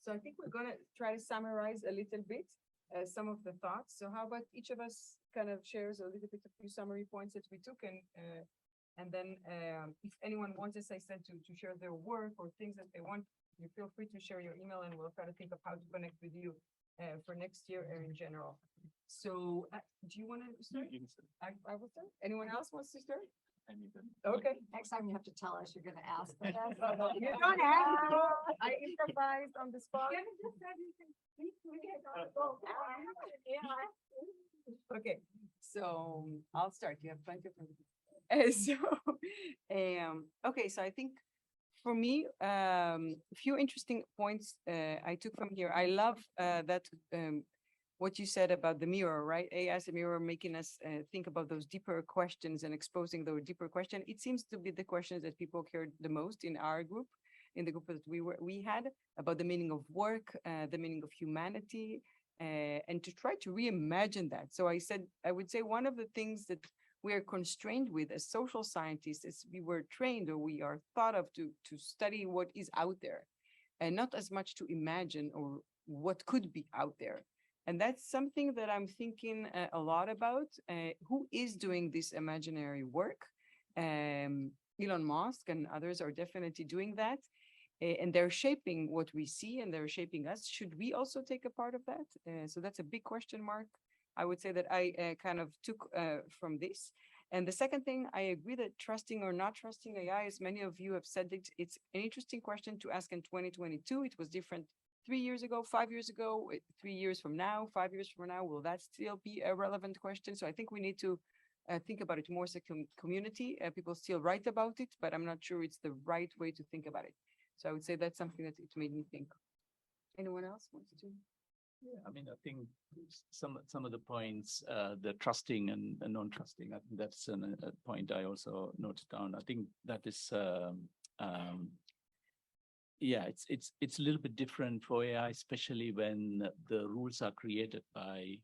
So I think we're going to try to summarize a little bit some of the thoughts. So how about each of us kind of shares a little bit of few summary points that we took, and then if anyone wants, as I said, to share their work or things that they want, you feel free to share your email, and we'll try to think of how to connect with you for next year or in general. So do you want to start? You can start. I will start. Anyone else wants to start? Anything. Okay. Next time you have to tell us you're going to ask. You don't have to. I improvised on the spot. Okay, so I'll start. You have plenty of okay, so I think for me, a few interesting points I took from here. I love that what you said about the mirror, right? AI as a mirror, making us think about those deeper questions and exposing those deeper questions. It seems to be the questions that people cared the most in our group, in the group that we had, about the meaning of work, the meaning of humanity, and to try to reimagine that. So I would say one of the things that we are constrained with as social scientists is we were trained, or we are thought of to study what is out there, and not as much to imagine or what could be out there. And that's something that I'm thinking a lot about. Who is doing this imaginary work? Elon Musk and others are definitely doing that. And they're shaping what we see, and they're shaping us. Should we also take a part of that? So that's a big question mark, I would say, that I kind of took from this. And the second thing, I agree that trusting or not trusting AI, as many of you have said, it's an interesting question to ask in 2022. It was different 3 years ago, 5 years ago, 3 years from now, 5 years from now. Will that still be a relevant question? So I think we need to think about it more as a community. People still write about it, but I'm not sure it's the right way to think about it. So I would say that's something that it made me think. Anyone else wants to? Yeah, I mean, I think some of the points, the trusting and non-trusting, I think that's a point I also noted down. I think that is, yeah, it's a little bit different for AI, especially when the rules are created by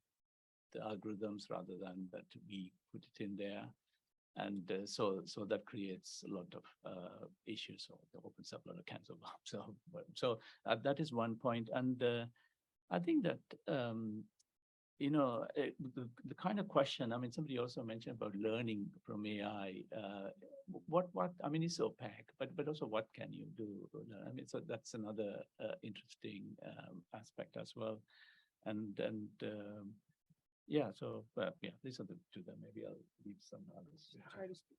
the algorithms rather than that we put it in there. And so that creates a lot of issues, or it opens up a lot of cans of worms. So that is one point. And I think that, you know, the kind of question, I mean, somebody also mentioned about learning from AI. What I mean, it's opaque, but also what can you do? I mean, so that's another interesting aspect as well. And yeah, so yeah, these are the two that maybe I'll leave some others. Try to speak.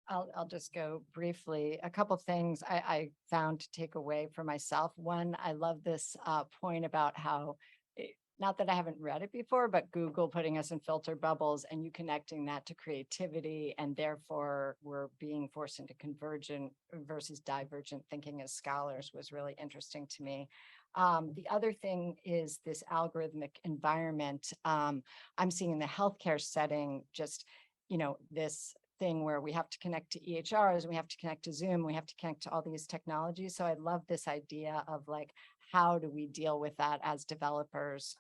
I'll just go briefly. A couple things I found to take away for myself. One, I love this point about how, not that I haven't read it before, but Google putting us in filter bubbles and you connecting that to creativity, and therefore we're being forced into convergent versus divergent thinking as scholars was really interesting to me. The other thing is this algorithmic environment. I'm seeing in the healthcare setting, just, you know, this thing where we have to connect to EHRs, we have to connect to Zoom, we have to connect to all these technologies. So I love this idea of like, how do we deal with that as developers,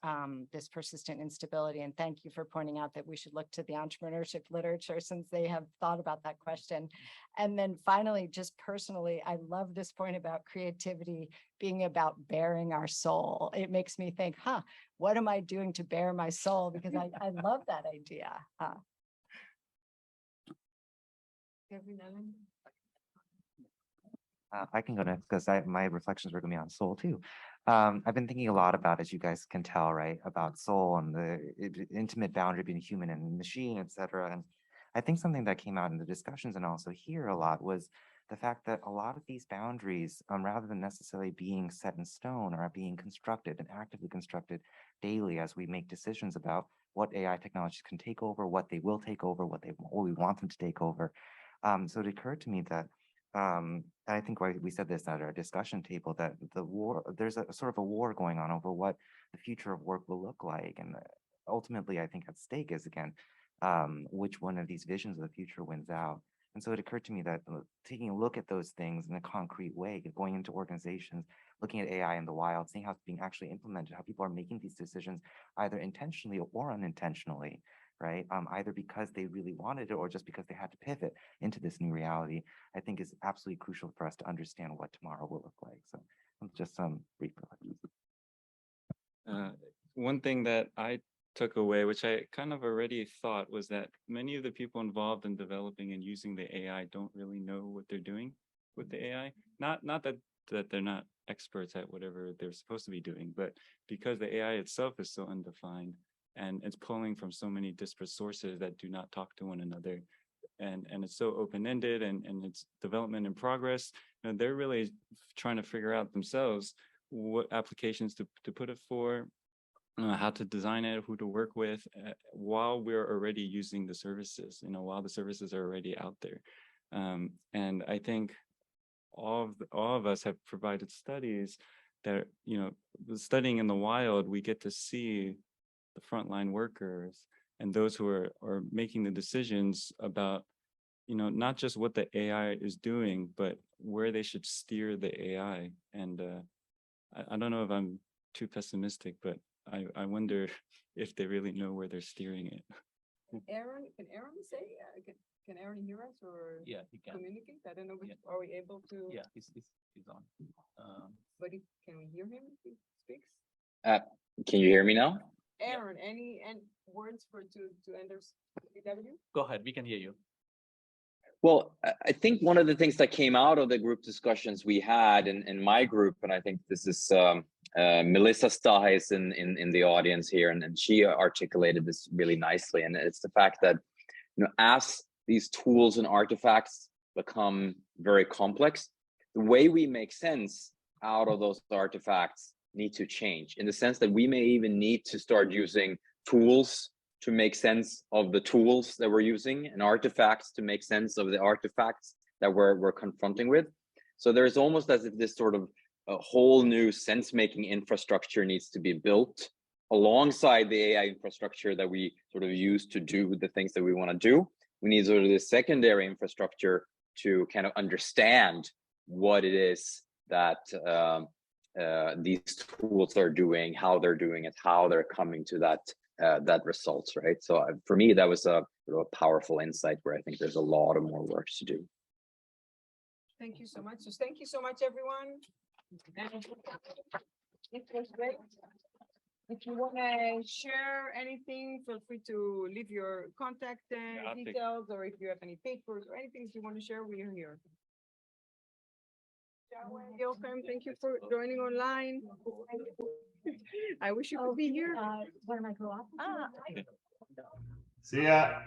this persistent instability? And thank you for pointing out that we should look to the entrepreneurship literature, since they have thought about that question. And then finally, just personally, I love this point about creativity being about bearing our soul. It makes me think, what am I doing to bear my soul? Because I love that idea. I can go next because my reflections were going to be on soul too. I've been thinking a lot about, as you guys can tell, right, about soul and the intimate boundary between human and machine, et cetera. And I think something that came out in the discussions and also here a lot was the fact that a lot of these boundaries, rather than necessarily being set in stone, are being constructed and actively constructed daily as we make decisions about what AI technologies can take over, what they will take over, what we want them to take over. So it occurred to me that, I think we said this at our discussion table, that there's a sort of a war going on over what the future of work will look like. And ultimately, I think at stake is, again, which one of these visions of the future wins out. And so it occurred to me that taking a look at those things in a concrete way, going into organizations, looking at AI in the wild, seeing how it's being actually implemented, how people are making these decisions either intentionally or unintentionally, right? Either because they really wanted it or just because they had to pivot into this new reality, I think is absolutely crucial for us to understand what tomorrow will look like. So just some brief reflections. One thing that I took away, which I kind of already thought, was that many of the people involved in developing and using the AI don't really know what they're doing with the AI. Not that they're not experts at whatever they're supposed to be doing, but because the AI itself is so undefined and it's pulling from so many disparate sources that do not talk to one another. And it's so open-ended and it's development in progress. You know, they're really trying to figure out themselves what applications to put it for, how to design it, who to work with, while we're already using the services, you know, while the services are already out there. And I think all of us have provided studies that, you know, studying in the wild, we get to see the frontline workers and those who are making the decisions about, you know, not just what the AI is doing, but where they should steer the AI. And I don't know if I'm too pessimistic, but I wonder if they really know where they're steering it. Aron, can Aron say? Can Aron hear us or Yeah, he can. communicate? I don't know. Yeah. Are we able to? Yeah, he's on. But can we hear him if he speaks? Can you hear me now? Aron, any words to end our CW? Go ahead, we can hear you. Well, I think one of the things that came out of the group discussions we had in my group, and I think this is Melissa Stahe is in the audience here, and she articulated this really nicely. And it's the fact that, you know, as these tools and artifacts become very complex, the way we make sense out of those artifacts need to change, in the sense that we may even need to start using tools to make sense of the tools that we're using, and artifacts to make sense of the artifacts that we're confronting with. So there's almost as if this sort of a whole new sense-making infrastructure needs to be built alongside the AI infrastructure that we sort of use to do the things that we want to do. We need sort of this secondary infrastructure to kind of understand what it is that these tools are doing, how they're doing it, how they're coming to that results, right? So for me, that was a powerful insight where I think there's a lot of more work to do. Thank you so much. So thank you so much, everyone. And it was great. If you want to share anything, feel free to leave your contact details, or if you have any papers or anything you want to share, we are here. Thank you for joining online. I wish you could be here. One of my co-authors. See ya.